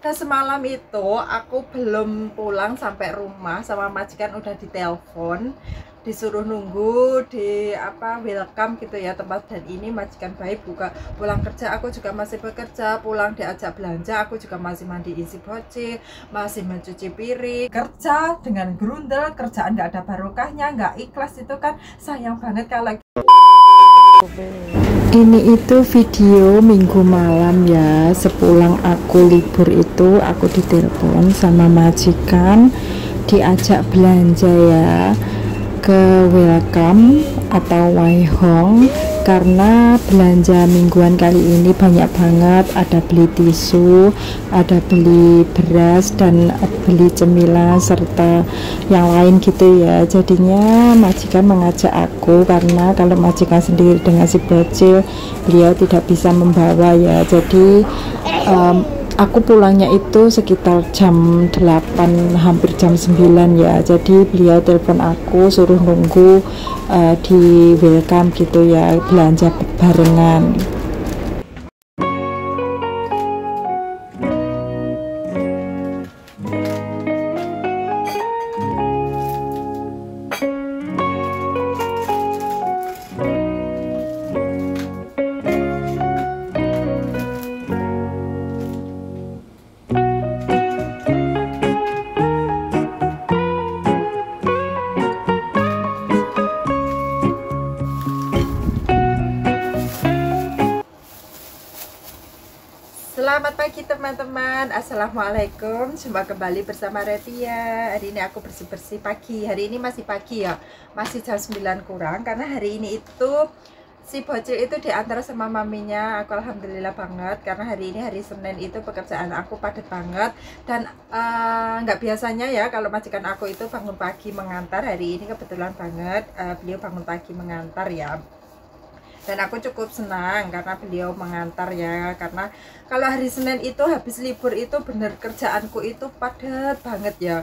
Dan semalam itu aku belum pulang sampai rumah, sama majikan udah ditelepon, disuruh nunggu di welcome gitu ya tempat. Dan ini majikan baik, buka pulang kerja aku juga masih bekerja, pulang diajak belanja aku juga masih mandi isi bocil, masih mencuci piring, kerja dengan grundel, kerjaan nggak ada barokahnya, nggak ikhlas. Itu kan sayang banget kalau ini itu video minggu malam ya, sepulang aku libur itu aku ditelepon sama majikan, diajak belanja ya ke welcome atau Waihong, karena belanja mingguan kali ini banyak banget, ada beli tisu, ada beli beras, dan beli cemilan serta yang lain gitu ya. Jadinya majikan mengajak aku, karena kalau majikan sendiri dengan si bocil beliau tidak bisa membawa ya. Jadi aku pulangnya itu sekitar jam 8, hampir jam 9 ya. Jadi beliau telepon aku suruh nunggu di welcome gitu ya, belanja barengan. Selamat pagi teman-teman, assalamualaikum, jumpa kembali bersama Retia. Hari ini aku bersih-bersih pagi. Hari ini masih pagi ya, masih jam 9 kurang, karena hari ini itu si bocil itu diantar sama maminya. Aku alhamdulillah banget, karena hari ini hari Senin itu pekerjaan aku padat banget. Dan nggak biasanya ya kalau majikan aku itu bangun pagi mengantar. Hari ini kebetulan banget beliau bangun pagi mengantar ya. Dan aku cukup senang karena beliau mengantar ya, karena kalau hari Senin itu habis libur itu bener kerjaanku itu padat banget ya,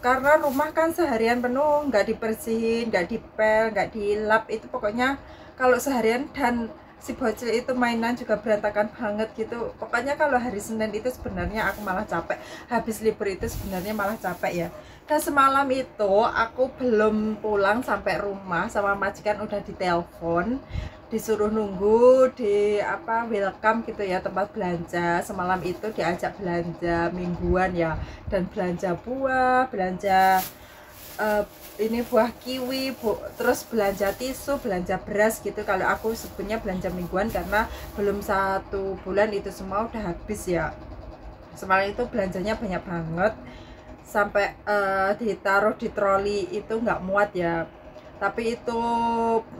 karena rumah kan seharian penuh, nggak dibersihin, nggak dipel, nggak dilap, itu pokoknya kalau seharian. Dan si bocil itu mainan juga berantakan banget gitu. Pokoknya kalau hari Senin itu sebenarnya aku malah capek, habis libur itu sebenarnya malah capek ya. Dan semalam itu aku belum pulang sampai rumah, sama majikan udah ditelepon, disuruh nunggu di welcome gitu ya tempat belanja. Semalam itu diajak belanja mingguan ya, dan belanja buah, belanja ini buah kiwi, terus belanja tisu, belanja beras gitu. Kalau aku sebutnya belanja mingguan karena belum 1 bulan itu semua udah habis ya. Semalam itu belanjanya banyak banget, sampai ditaruh di troli itu nggak muat ya. Tapi itu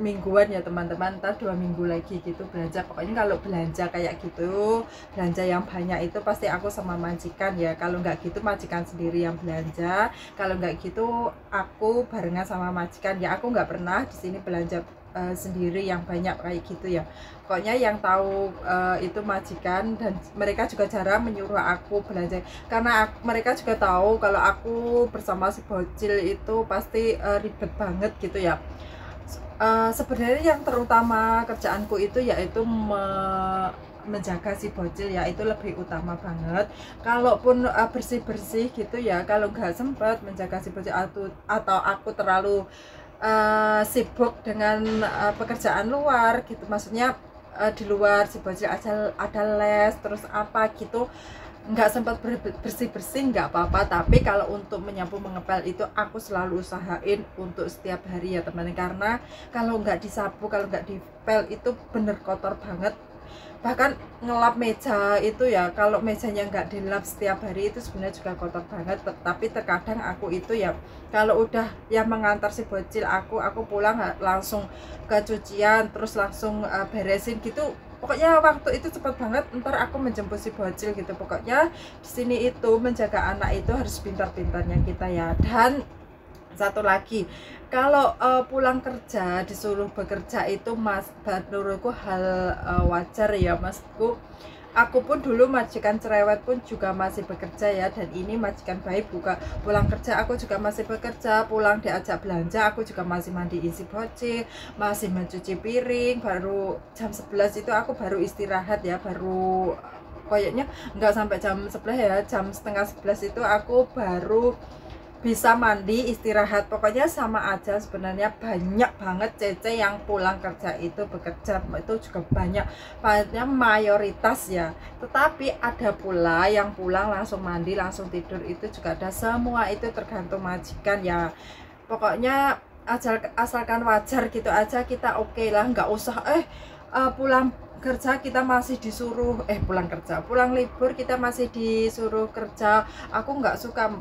mingguan ya teman-teman, ntar 2 minggu lagi gitu belanja. Pokoknya kalau belanja kayak gitu, belanja yang banyak itu pasti aku sama majikan ya. Kalau nggak gitu majikan sendiri yang belanja, kalau nggak gitu aku barengan sama majikan ya. Aku nggak pernah di sini belanja sendiri yang banyak kayak gitu ya. Pokoknya yang tahu itu majikan, dan mereka juga jarang menyuruh aku belanja, karena mereka juga tahu kalau aku bersama si bocil itu pasti ribet banget gitu ya. Sebenarnya yang terutama kerjaanku itu yaitu menjaga si bocil ya, itu lebih utama banget. Kalaupun bersih-bersih gitu ya, kalau nggak sempat menjaga si bocil atau aku terlalu sibuk dengan pekerjaan luar gitu, maksudnya di luar si bocil ada les terus apa gitu, nggak sempat bersih-bersih nggak apa-apa. Tapi kalau untuk menyapu mengepel itu aku selalu usahain untuk setiap hari ya teman, karena kalau nggak disapu, kalau nggak dipel itu bener kotor banget. Bahkan ngelap meja itu ya, kalau mejanya nggak dilap setiap hari itu sebenarnya juga kotor banget. Tapi terkadang aku itu ya, kalau udah yang mengantar si bocil aku pulang langsung ke cucian, terus langsung beresin gitu. Pokoknya waktu itu cepat banget, ntar aku menjemput si bocil gitu. Pokoknya di sini itu menjaga anak itu harus pintar-pintarnya kita ya. Dan satu lagi, kalau pulang kerja disuruh bekerja itu menurutku hal wajar ya masku. Aku pun dulu majikan cerewet pun juga masih bekerja ya, dan ini majikan baik, buka pulang kerja aku juga masih bekerja, pulang diajak belanja aku juga masih mandi isi bocil, masih mencuci piring. Baru jam 11 itu aku baru istirahat ya, baru kayaknya nggak sampai jam 11 ya, jam setengah 11 itu aku baru bisa mandi istirahat. Pokoknya sama aja sebenarnya, banyak banget cece yang pulang kerja itu bekerja itu juga banyak mayoritas ya, tetapi ada pula yang pulang langsung mandi langsung tidur, itu juga ada. Semua itu tergantung majikan ya, pokoknya asalkan wajar gitu aja kita oke lah, nggak usah pulang kerja kita masih disuruh pulang libur kita masih disuruh kerja. Aku nggak suka,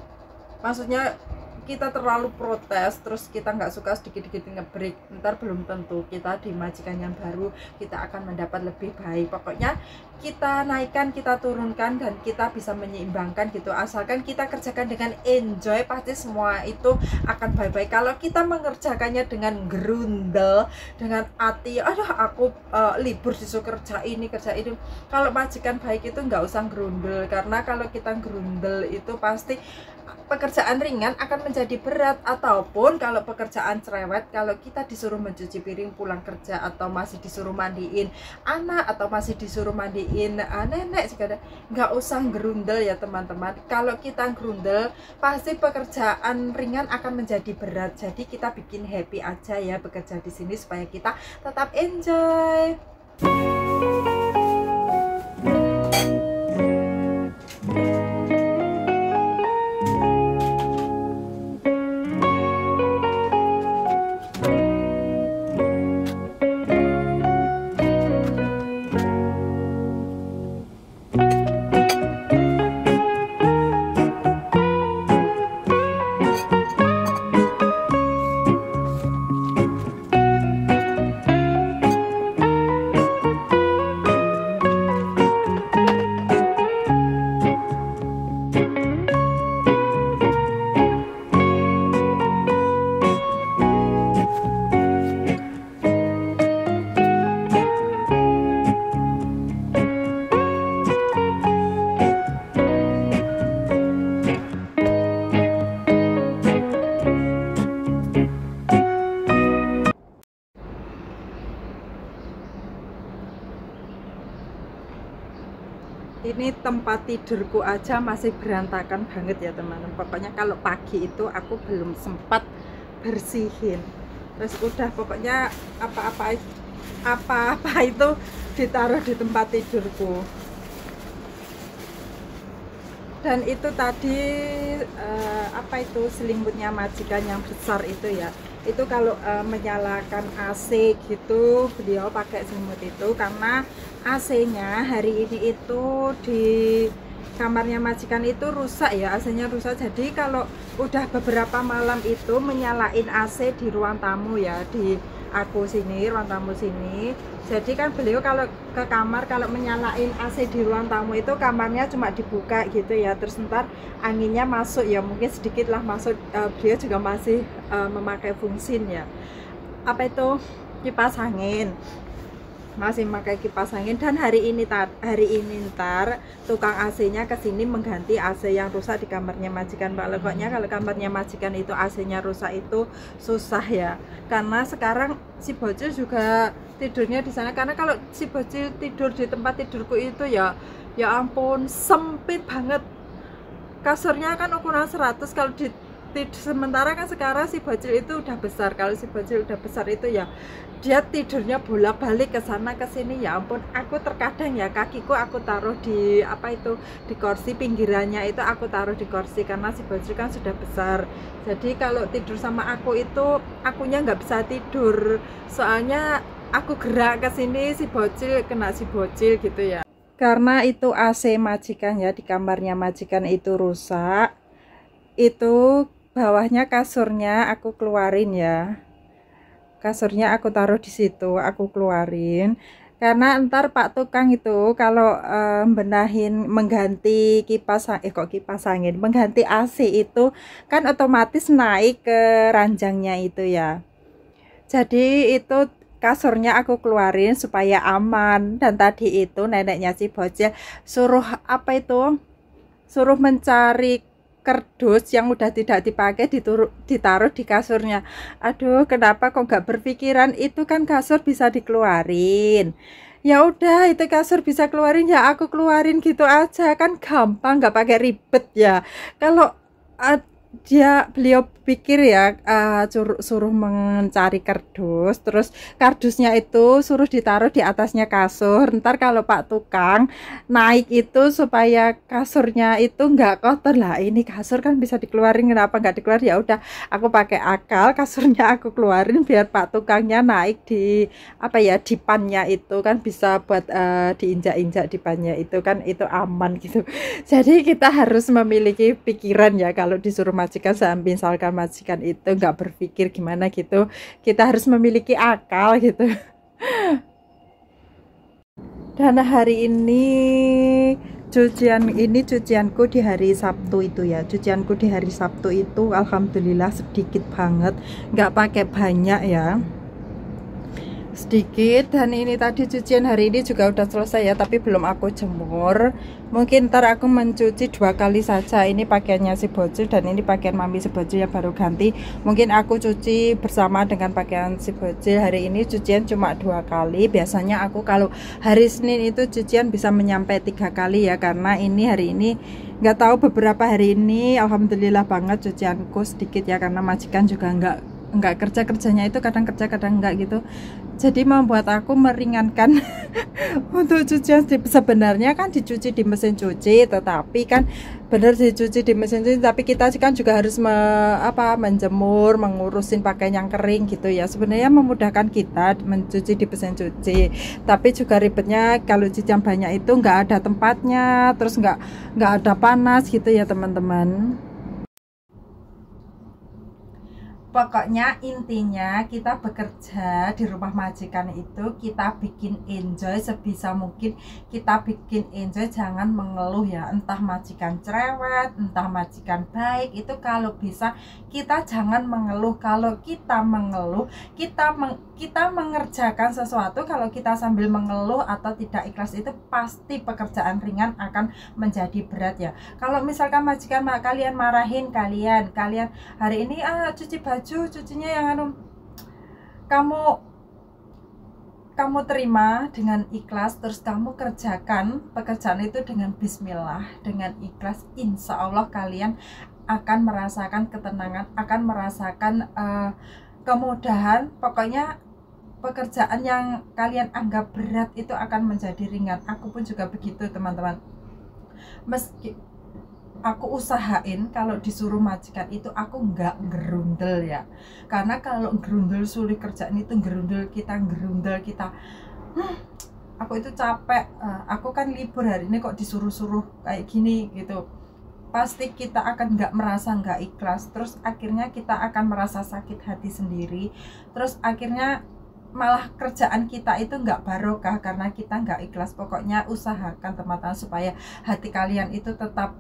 maksudnya kita terlalu protes terus kita nggak suka sedikit-sedikit ngebreak, ntar belum tentu kita di majikan yang baru kita akan mendapat lebih baik. Pokoknya kita naikkan, kita turunkan, dan kita bisa menyeimbangkan gitu, asalkan kita kerjakan dengan enjoy, pasti semua itu akan baik-baik. Kalau kita mengerjakannya dengan gerundel, dengan hati, aduh aku libur disuruh kerja ini kerja itu, kalau majikan baik itu nggak usah gerundel, karena kalau kita gerundel itu pasti pekerjaan ringan akan menjadi berat. Ataupun kalau pekerjaan cerewet, kalau kita disuruh mencuci piring pulang kerja, atau masih disuruh mandiin anak, atau masih disuruh mandiin nenek segala, nggak usah gerundel ya teman-teman. Kalau kita gerundel pasti pekerjaan ringan akan menjadi berat. Jadi kita bikin happy aja ya bekerja di sini supaya kita tetap enjoy. Ini tempat tidurku aja masih berantakan banget ya teman-teman. Pokoknya kalau pagi itu aku belum sempat bersihin, terus udah pokoknya apa-apa itu ditaruh di tempat tidurku. Dan itu tadi itu selimutnya majikan yang besar itu ya, itu kalau menyalakan AC gitu beliau pakai selimut itu, karena AC-nya hari ini itu di kamarnya majikan itu rusak ya, AC-nya rusak. Jadi kalau udah beberapa malam itu menyalain AC di ruang tamu ya, di aku sini, ruang tamu sini. Jadi kan beliau kalau ke kamar, kalau menyalain AC di ruang tamu itu kamarnya cuma dibuka gitu ya, terus ntar anginnya masuk ya, mungkin sedikit lah masuk. Beliau juga masih memakai fungsi ya, kipas angin, masih memakai kipas angin. Dan hari ini ntar tukang AC-nya kesini mengganti AC yang rusak di kamarnya majikan. Pokoknya kalau kamarnya majikan itu AC-nya rusak itu susah ya, karena sekarang si bocil juga tidurnya di sana. Karena kalau si bocil tidur di tempat tidurku itu ya ampun sempit banget, kasurnya kan ukuran 100, kalau sementara kan sekarang si bocil itu udah besar. Kalau si bocil udah besar itu ya dia tidurnya bolak-balik ke sana ke sini, ya ampun. Aku terkadang ya kakiku aku taruh di di kursi pinggirannya itu, aku taruh di kursi karena si bocil kan sudah besar. Jadi kalau tidur sama aku itu akunya nggak bisa tidur, soalnya aku gerak ke sini si bocil kena si bocil gitu ya. Karena itu AC majikan ya, di kamarnya majikan itu rusak. Itu bawahnya kasurnya aku keluarin ya, kasurnya aku taruh di situ, aku keluarin. Karena ntar Pak tukang itu kalau mengganti kipas angin, mengganti AC itu kan otomatis naik ke ranjangnya itu ya. Jadi itu kasurnya aku keluarin supaya aman. Dan tadi itu neneknya si bocil suruh suruh mencari kardus yang udah tidak dipakai, ditaruh di kasurnya. Aduh, kenapa kok nggak berpikiran, itu kan kasur bisa dikeluarin. ya udah itu kasur bisa keluarin ya aku keluarin gitu aja, kan gampang, nggak pakai ribet ya. Kalau uh, beliau pikir ya, suruh mencari kardus, terus kardusnya itu suruh ditaruh di atasnya kasur, ntar kalau Pak Tukang naik itu supaya kasurnya itu nggak kotor. Lah ini kasur kan bisa dikeluarin, kenapa nggak dikeluarin? Ya udah aku pakai akal, kasurnya aku keluarin biar Pak Tukangnya naik di apa ya, dipannya itu kan bisa buat diinjak-injak dipannya itu kan, itu aman gitu. Jadi kita harus memiliki pikiran ya kalau disuruh majikan, misalkan majikan itu nggak berpikir gimana gitu, kita harus memiliki akal gitu. Dan hari ini cucianku di hari Sabtu itu ya, cucianku di hari Sabtu itu alhamdulillah sedikit banget, nggak pakai banyak ya, sedikit. Dan ini tadi cucian hari ini juga udah selesai ya, tapi belum aku jemur. Mungkin ntar aku mencuci 2 kali saja. Ini pakaiannya si Bocil dan ini pakaian mami si Bocil yang baru ganti. Mungkin aku cuci bersama dengan pakaian si Bocil. Hari ini cucian cuma 2 kali. Biasanya aku kalau hari Senin itu cucian bisa menyampai 3 kali ya, karena ini hari ini nggak tahu, beberapa hari ini alhamdulillah banget cucianku sedikit ya, karena majikan juga nggak kerjanya itu kadang kerja kadang enggak gitu, jadi membuat aku meringankan. Untuk cucian sebenarnya kan dicuci di mesin cuci, tetapi kan bener dicuci di mesin cuci, tapi kita kan juga harus menjemur, mengurusin pakaian yang kering gitu ya. Sebenarnya memudahkan kita mencuci di mesin cuci, tapi juga ribetnya kalau cucian banyak itu nggak ada tempatnya, terus nggak ada panas gitu ya teman-teman. Pokoknya intinya kita bekerja di rumah majikan itu kita bikin enjoy sebisa mungkin, kita bikin enjoy, jangan mengeluh ya, entah majikan cerewet, entah majikan baik, itu kalau bisa kita jangan mengeluh. Kalau kita mengeluh, kita mengerjakan sesuatu, kalau kita sambil mengeluh atau tidak ikhlas, itu pasti pekerjaan ringan akan menjadi berat ya. Kalau misalkan majikan kalian marahin kalian hari ini cuci baju, cucinya yang kamu terima dengan ikhlas, terus kamu kerjakan pekerjaan itu dengan bismillah, dengan ikhlas, insya Allah kalian akan merasakan ketenangan, akan merasakan kemudahan. Pokoknya pekerjaan yang kalian anggap berat itu akan menjadi ringan. Aku pun juga begitu teman-teman, meski aku usahain kalau disuruh majikan itu aku nggak gerundel ya, karena kalau gerundel sulit kerjaan itu, gerundel kita aku itu capek. Aku kan libur hari ini kok disuruh-suruh kayak gini gitu, pasti kita akan nggak ikhlas, terus akhirnya kita akan merasa sakit hati sendiri, terus akhirnya malah kerjaan kita itu nggak barokah karena kita nggak ikhlas. Pokoknya usahakan teman-teman supaya hati kalian itu tetap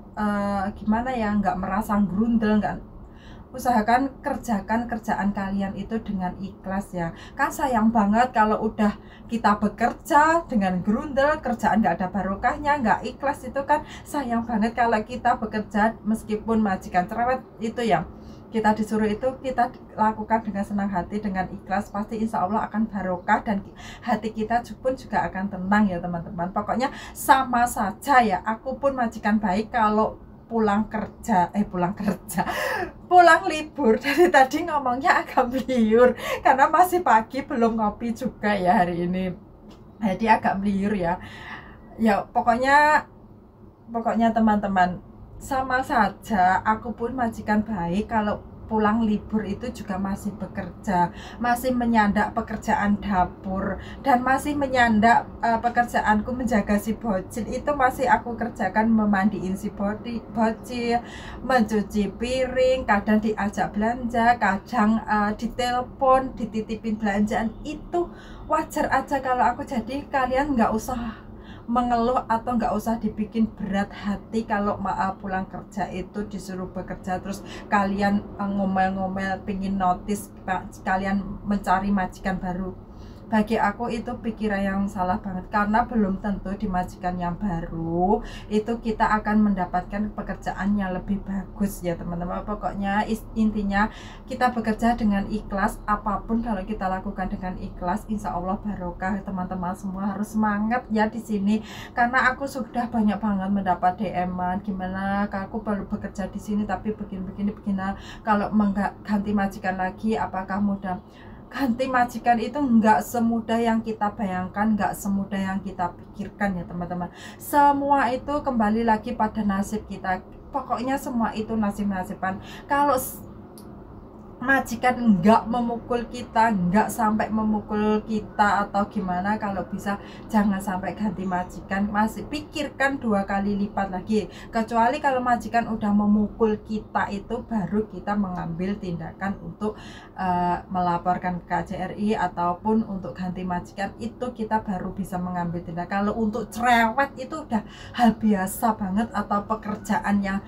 gimana ya, nggak merasa grundel, usahakan kerjakan kerjaan kalian itu dengan ikhlas ya. Kan sayang banget kalau udah kita bekerja dengan grundel, kerjaan nggak ada barokahnya, nggak ikhlas, itu kan sayang banget. Kalau kita bekerja meskipun majikan cerewet itu ya, kita disuruh itu kita lakukan dengan senang hati, dengan ikhlas, pasti insya Allah akan barokah dan hati kita pun juga akan tenang ya teman-teman. Pokoknya sama saja ya, aku pun majikan baik kalau pulang libur. Dari tadi ngomongnya agak meliur karena masih pagi, belum ngopi juga ya hari ini, jadi agak meliur ya. Ya pokoknya teman-teman, sama saja aku pun majikan baik kalau pulang libur itu juga masih bekerja, masih menyandak pekerjaan dapur, dan masih menyandak pekerjaanku menjaga si Bocil itu masih aku kerjakan, memandiin si Bocil, mencuci piring, kadang diajak belanja, kadang ditelepon, dititipin belanjaan, itu wajar aja kalau aku. Jadi kalian nggak usah mengeluh atau nggak usah dibikin berat hati kalau pulang kerja itu disuruh bekerja, terus kalian ngomel-ngomel pingin notice, kalian mencari majikan baru. bagi aku itu pikiran yang salah banget, karena belum tentu di majikan yang baru itu kita akan mendapatkan pekerjaan yang lebih bagus ya teman-teman. Pokoknya intinya kita bekerja dengan ikhlas, apapun kalau kita lakukan dengan ikhlas, insya Allah barokah. Teman-teman semua harus semangat ya di sini, karena aku sudah banyak banget mendapat DM-an, gimana aku baru bekerja di sini tapi begini, kalau ganti majikan lagi apakah mudah? Ganti majikan itu nggak semudah yang kita bayangkan, nggak semudah yang kita pikirkan ya teman-teman. Semua itu kembali lagi pada nasib kita. Pokoknya semua itu nasib-nasiban. Kalau majikan nggak memukul kita, nggak sampai memukul kita atau gimana, kalau bisa jangan sampai ganti majikan. Masih pikirkan 2 kali lipat lagi. Kecuali kalau majikan udah memukul kita, itu baru kita mengambil tindakan untuk melaporkan ke KJRI ataupun untuk ganti majikan, itu kita baru bisa mengambil tindakan. Kalau untuk cerewet itu udah hal biasa banget, atau pekerjaan yang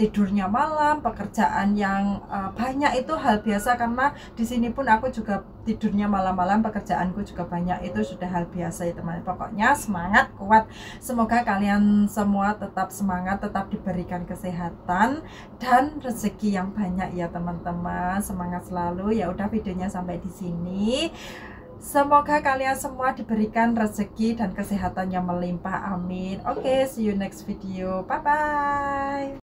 tidurnya malam, pekerjaan yang banyak, itu hal biasa. Karena di sini pun aku juga tidurnya malam-malam, pekerjaanku juga banyak, itu sudah hal biasa ya teman. Pokoknya semangat, kuat. Semoga kalian semua tetap semangat, tetap diberikan kesehatan dan rezeki yang banyak ya teman-teman. Semangat selalu. Ya udah, videonya sampai di sini. Semoga kalian semua diberikan rezeki dan kesehatan yang melimpah, amin. Oke, see you next video, bye bye.